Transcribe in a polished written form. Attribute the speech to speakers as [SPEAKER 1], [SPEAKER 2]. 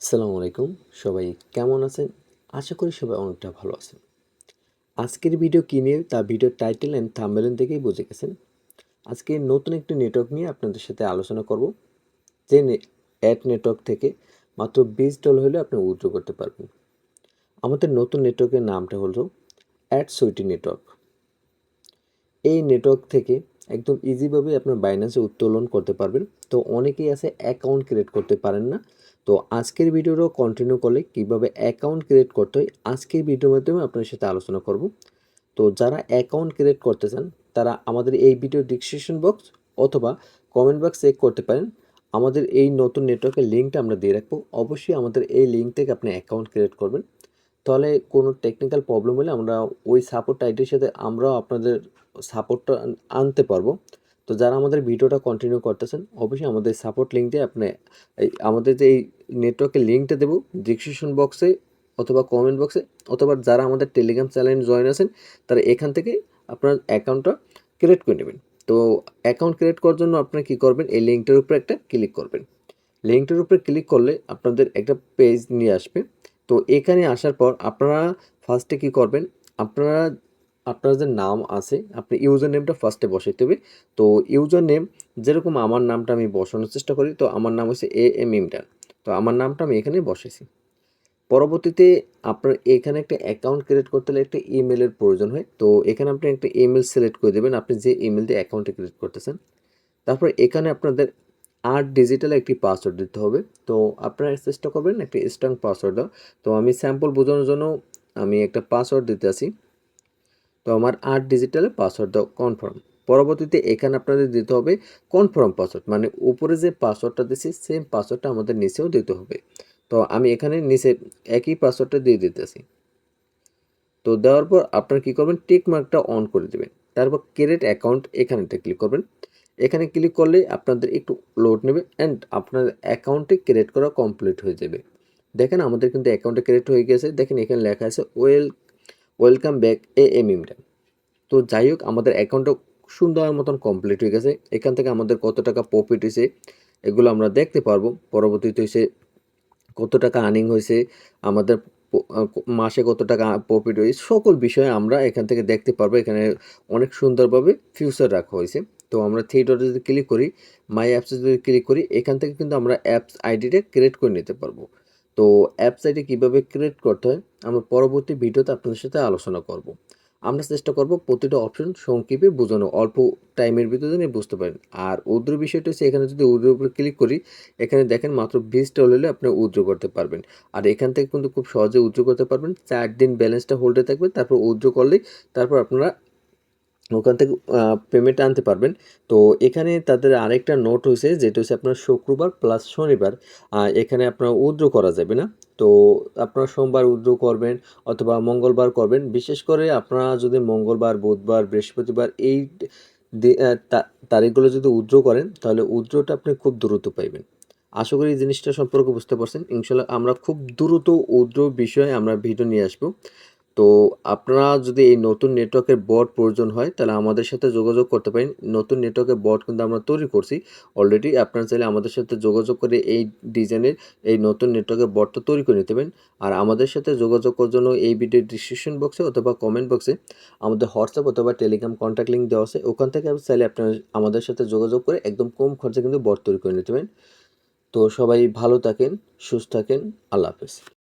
[SPEAKER 1] আসসালামু আলাইকুম। সবাই কেমন আছেন? আশা করি সবাই অনেকটা ভালো আছেন। আজকের ভিডিও কি নিয়ে তা ভিডিওর টাইটেল অ্যান্ড থাম্বনেল দেখেই বুঝে গেছেন। আজকে নতুন একটি নেটওয়ার্ক নিয়ে আপনাদের সাথে আলোচনা করব। যে অ্যাড নেটওয়ার্ক থেকে মাত্র $20 হলে আপনি উইথড্র করতে পারবেন। আমাদের নতুন নেটওয়ার্কের নামটা হলো অ্যাডসুইটি নেটওয়ার্ক। এই নেটওয়ার্ক থেকে একদম ইজিভাবে আপনার বাইন্যান্সে উত্তোলন করতে পারবেন। তো অনেকেই আছে অ্যাকাউন্ট ক্রিয়েট করতে পারেন না। তো আজকের ভিডিওটাও কন্টিনিউ করলে কিভাবে অ্যাকাউন্ট ক্রিয়েট করতে হয় আজকের ভিডিওর মাধ্যমে আপনার সাথে আলোচনা করব। তো যারা অ্যাকাউন্ট ক্রিয়েট করতে চান তারা আমাদের এই ভিডিও ডিসক্রিপশন বক্স অথবা কমেন্ট বক্স চেক করতে পারেন। আমাদের এই নতুন নেটওয়ার্কের লিঙ্কটা আমরা দিয়ে রাখবো। অবশ্যই আমাদের এই লিঙ্ক থেকে আপনি অ্যাকাউন্ট ক্রিয়েট করবেন। তাহলে কোনো টেকনিক্যাল প্রবলেম হলে আমরা ওই সাপোর্ট আইডির সাথে আমরাও আপনাদের সাপোর্টটা আনতে পারবো। তো যারা আমাদের ভিডিওটা কন্টিনিউ করতেছেন অবশ্যই আমাদের সাপোর্ট লিঙ্ক দিয়ে আপনি আমাদের যে এই নেটওয়ার্কের লিঙ্কটা দেবো ডিসক্রিপশন বক্সে অথবা কমেন্ট বক্সে, অথবা যারা আমাদের টেলিগ্রাম চ্যানেল জয়েন আছেন তারা এখান থেকে আপনার অ্যাকাউন্টটা ক্রিয়েট করে নেবেন। তো অ্যাকাউন্ট ক্রিয়েট করার জন্য আপনারা কী করবেন, এই লিঙ্কটার উপরে একটা ক্লিক করবেন। লিঙ্কটার উপরে ক্লিক করলে আপনাদের একটা পেজ নিয়ে আসবে। তো এখানে আসার পর আপনারা ফার্স্টে কী করবেন, আপনারা আপনার যে নাম আছে আপনি ইউজার নেমটা ফার্স্টে বসাইতে হবে। তো ইউজার নেম যেরকম আমার নামটা আমি বসানোর চেষ্টা করি, তো আমার নাম হচ্ছে AM ইমরান। তো আমার নামটা আমি এখানে বসেছি। পরবর্তীতে আপনার এখানে একটা অ্যাকাউন্ট ক্রিয়েট করতে হলে একটা ইমেলের প্রয়োজন হয়। তো এখানে আপনি একটা ইমেল সিলেক্ট করে দেবেন আপনি যে ইমেল দিয়ে অ্যাকাউন্টটা ক্রিয়েট করতেছেন। তারপর এখানে আপনাদের 8 ডিজিটাল একটি পাসওয়ার্ড দিতে হবে। তো আপনারা চেষ্টা করবেন একটা স্ট্রং পাসওয়ার্ড দাও। তো আমি স্যাম্পল বোঝানোর জন্য আমি একটা পাসওয়ার্ড দিতে আসি। তো আমার 8 ডিজিটালের পাসওয়ার্ড দাও কনফার্ম। পরবর্তীতে এখানে আপনাদের দিতে হবে কনফার্ম পাসওয়ার্ড, মানে উপরে যে পাসওয়ার্ডটা দিচ্ছি সেম পাসওয়ার্ডটা আমাদের নিচেও দিতে হবে। তো আমি এখানে নিচে একই পাসওয়ার্ডটা দিয়ে দিতেছি। তো দেওয়ার পর আপনারা কী করবেন, টিক মার্কটা অন করে দেবেন। তারপর ক্রিয়েট অ্যাকাউন্ট এখানেতে ক্লিক করবেন। এখানে ক্লিক করলে আপনাদের একটু লোড নেবে অ্যান্ড আপনার অ্যাকাউন্টে ক্রিয়েট করা কমপ্লিট হয়ে যাবে। দেখেন আমাদের কিন্তু অ্যাকাউন্টে ক্রিয়েট হয়ে গেছে। দেখেন এখানে লেখা আছে ওয়েলকাম ব্যাক AM ইমরান। তো যাই হোক আমাদের অ্যাকাউন্টটা সুন্দর মতন কমপ্লিট হয়ে গেছে। এখান থেকে আমাদের কত টাকা প্রফিট হয়েছে এগুলো আমরা দেখতে পারবো। পরবর্তীতে হচ্ছে কত টাকা আর্নিং হয়েছে, আমাদের মাসে কত টাকা প্রফিট হয়েছে, সকল বিষয়ে আমরা এখান থেকে দেখতে পারবো। এখানে অনেক সুন্দরভাবে ফিউচার রাখা হয়েছে। তো আমরা থ্রি ডটে যদি ক্লিক করি, মাই অ্যাপসে যদি ক্লিক করি, এখান থেকে কিন্তু আমরা অ্যাপস আইডিটা ক্রিয়েট করে নিতে পারবো। তো অ্যাপস আইডি কীভাবে ক্রিয়েট করতে হয় আমরা পরবর্তী ভিডিওতে আপনাদের সাথে আলোচনা করব। আমরা চেষ্টা করব প্রতিটা অপশন সংক্ষেপে বোঝানো, অল্প টাইমের ভিতরে যেন বুঝতে পারেন। আর উইথড্র বিষয়টা হচ্ছে এখানে যদি উইথড্র উপরে ক্লিক করি, এখানে দেখেন মাত্র $20 হলে আপনি উইথড্র করতে পারবেন। আর এখান থেকে কিন্তু খুব সহজে উইথড্র করতে পারবেন। 4 দিন ব্যালেন্সটা হোল্ডে থাকবে, তারপর উইথড্র করলেই তারপর আপনারা ওখান থেকে পেমেন্ট আনতে পারবেন। তো এখানে তাদের আরেকটা নোট হয়েছে যেটা হচ্ছে আপনার শুক্রবার প্লাস শনিবার এখানে আপনার উইথড্র করা যাবে না। তো আপনারা সোমবার উইথড্র করবেন অথবা মঙ্গলবার করবেন। বিশেষ করে আপনারা যদি মঙ্গলবার, বুধবার, বৃহস্পতিবার এই তারিখগুলো যদি উইথড্র করেন তাহলে উইথড্রটা আপনি খুব দ্রুত পাইবেন। আশা করি এই জিনিসটা সম্পর্কে বুঝতে পারছেন। ইনশাল্লাহ আমরা খুব দ্রুত উইথড্র বিষয়ে আমরা ভিডিও নিয়ে আসবো। তো আপনারা যদি এই নতুন নেটওয়ার্কের বট প্রয়োজন হয় তাহলে আমাদের সাথে যোগাযোগ করতে পারেন। নতুন নেটওয়ার্কের বট কিন্তু আমরা তৈরি করছি অলরেডি। আপনারা চাইলে আমাদের সাথে যোগাযোগ করে এই ডিজাইনের এই নতুন নেটওয়ার্কের বটটা তৈরি করে নিতে পারেন। আর আমাদের সাথে যোগাযোগ করার জন্য এই ভিডিওর ডিসক্রিপশন বক্সে অথবা কমেন্ট বক্সে আমাদের হোয়াটসঅ্যাপ অথবা টেলিগ্রাম কন্ট্যাক্ট লিঙ্ক দেওয়া আছে। ওখান থেকে চাইলে আপনারা আমাদের সাথে যোগাযোগ করে একদম কম খরচে কিন্তু বট তৈরি করে নিতে পারেন। তো সবাই ভালো থাকেন, সুস্থ থাকেন। আল্লাহ হাফেজ।